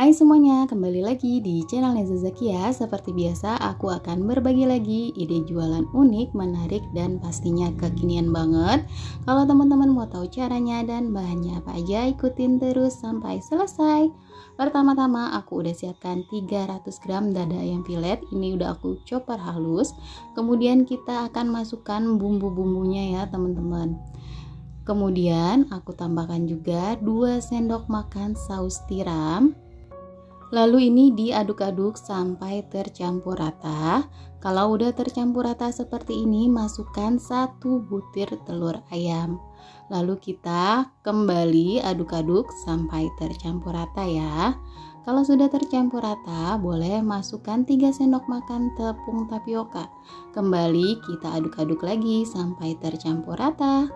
Hai semuanya, kembali lagi di channel Neza Zakia. Seperti biasa, aku akan berbagi lagi ide jualan unik, menarik, dan pastinya kekinian banget. Kalau teman-teman mau tahu caranya dan bahannya apa aja, ikutin terus sampai selesai. Pertama-tama aku udah siapkan 300 gram dada ayam filet. Ini udah aku chopper halus. Kemudian kita akan masukkan bumbu-bumbunya ya teman-teman. Kemudian aku tambahkan juga 2 sendok makan saus tiram. Lalu ini diaduk-aduk sampai tercampur rata. Kalau udah tercampur rata seperti ini, masukkan 1 butir telur ayam. Lalu kita kembali aduk-aduk sampai tercampur rata ya. Kalau sudah tercampur rata, boleh masukkan 3 sendok makan tepung tapioka. Kembali kita aduk-aduk lagi sampai tercampur rata.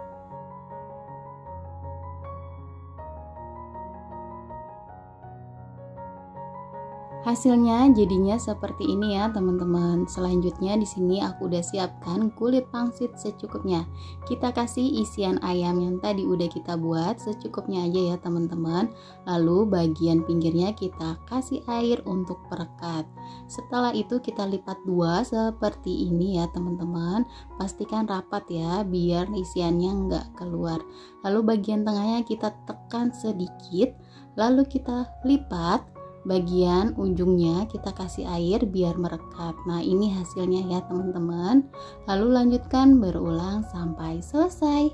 Hasilnya jadinya seperti ini ya teman-teman. Selanjutnya di sini aku udah siapkan kulit pangsit secukupnya. Kita kasih isian ayam yang tadi udah kita buat secukupnya aja ya teman-teman. Lalu bagian pinggirnya kita kasih air untuk perekat. Setelah itu kita lipat 2 seperti ini ya teman-teman. Pastikan rapat ya biar isiannya nggak keluar. Lalu bagian tengahnya kita tekan sedikit. Lalu kita lipat. Bagian ujungnya kita kasih air biar merekat. Nah ini hasilnya ya teman-teman. Lalu lanjutkan berulang sampai selesai.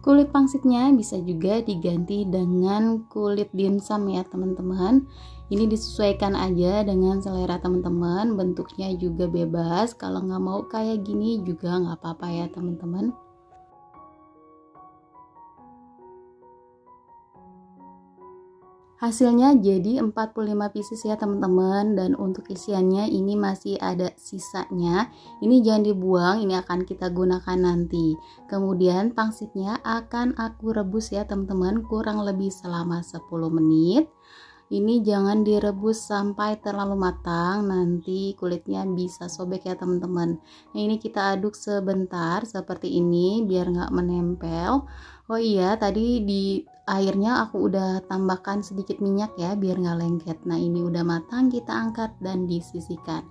Kulit pangsitnya bisa juga diganti dengan kulit dimsum ya teman-teman. Ini disesuaikan aja dengan selera teman-teman. Bentuknya juga bebas. Kalau nggak mau kayak gini juga nggak apa-apa ya teman-teman. Hasilnya jadi 45 pieces ya teman-teman, dan untuk isiannya ini masih ada sisanya. Ini jangan dibuang, ini akan kita gunakan nanti. Kemudian pangsitnya akan aku rebus ya teman-teman, kurang lebih selama 10 menit. Ini jangan direbus sampai terlalu matang, nanti kulitnya bisa sobek ya teman-teman. Nah ini kita aduk sebentar seperti ini biar nggak menempel. Oh iya, tadi di airnya aku udah tambahkan sedikit minyak ya biar nggak lengket. Nah ini udah matang, kita angkat dan disisihkan.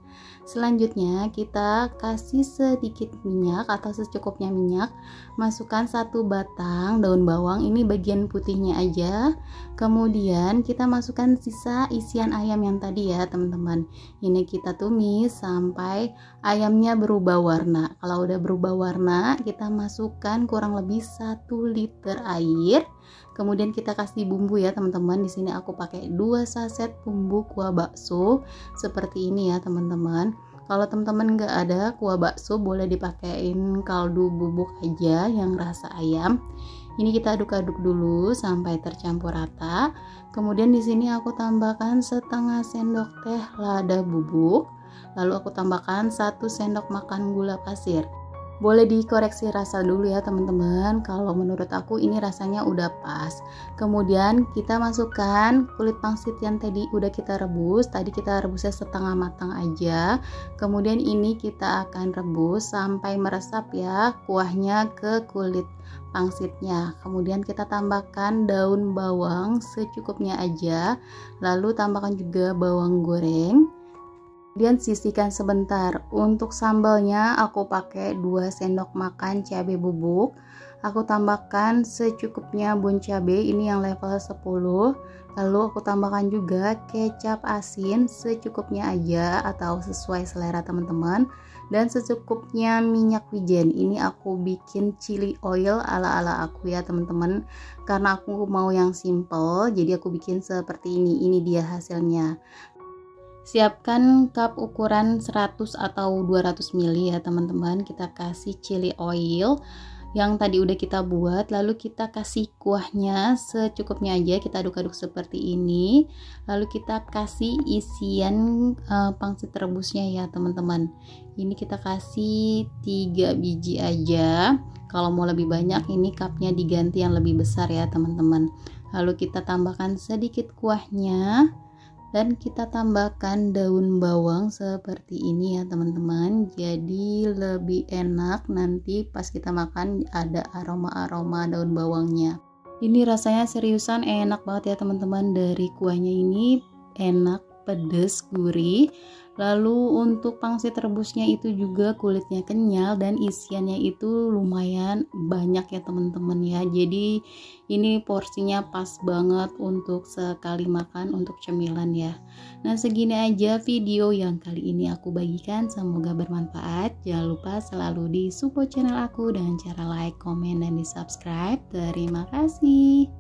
Selanjutnya kita kasih sedikit minyak atau secukupnya minyak. Masukkan 1 batang daun bawang, ini bagian putihnya aja. Kemudian kita masukkan sisa isian ayam yang tadi ya teman-teman. Ini kita tumis sampai ayamnya berubah warna. Kalau udah berubah warna, kita masukkan kurang lebih 1 liter air. Kemudian kita kasih bumbu ya teman-teman. Di sini aku pakai 2 saset bumbu kuah bakso seperti ini ya teman-teman. Kalau teman-teman nggak ada kuah bakso, boleh dipakein kaldu bubuk aja yang rasa ayam. Ini kita aduk-aduk dulu sampai tercampur rata. Kemudian di sini aku tambahkan setengah sendok teh lada bubuk. Lalu aku tambahkan 1 sendok makan gula pasir. Boleh dikoreksi rasa dulu ya teman-teman. Kalau menurut aku ini rasanya udah pas. Kemudian kita masukkan kulit pangsit yang tadi udah kita rebus. Tadi kita rebusnya setengah matang aja. Kemudian ini kita akan rebus sampai meresap ya kuahnya ke kulit pangsitnya. Kemudian kita tambahkan daun bawang secukupnya aja. Lalu tambahkan juga bawang goreng. Kemudian sisihkan sebentar. Untuk sambalnya aku pakai 2 sendok makan cabai bubuk. Aku tambahkan secukupnya bon cabai, ini yang level 10. Lalu aku tambahkan juga kecap asin secukupnya aja atau sesuai selera teman-teman. Dan secukupnya minyak wijen. Ini aku bikin chili oil ala-ala aku ya teman-teman. Karena aku mau yang simple, jadi aku bikin seperti ini. Ini dia hasilnya. Siapkan cup ukuran 100 atau 200 ml ya teman-teman. Kita kasih chili oil yang tadi udah kita buat. Lalu kita kasih kuahnya secukupnya aja. Kita aduk-aduk seperti ini. Lalu kita kasih isian pangsit rebusnya ya teman-teman. Ini kita kasih 3 biji aja. Kalau mau lebih banyak ini cupnya diganti yang lebih besar ya teman-teman. Lalu kita tambahkan sedikit kuahnya. Dan kita tambahkan daun bawang seperti ini ya teman-teman. Jadi lebih enak nanti pas kita makan ada aroma-aroma daun bawangnya. Ini rasanya seriusan enak banget ya teman-teman. Dari kuahnya ini enak, pedas, gurih. Lalu untuk pangsit rebusnya itu juga kulitnya kenyal dan isiannya itu lumayan banyak ya teman-teman ya. Jadi ini porsinya pas banget untuk sekali makan untuk cemilan ya. Nah segini aja video yang kali ini aku bagikan, semoga bermanfaat. Jangan lupa selalu di support channel aku dengan cara like, komen, dan di subscribe. Terima kasih.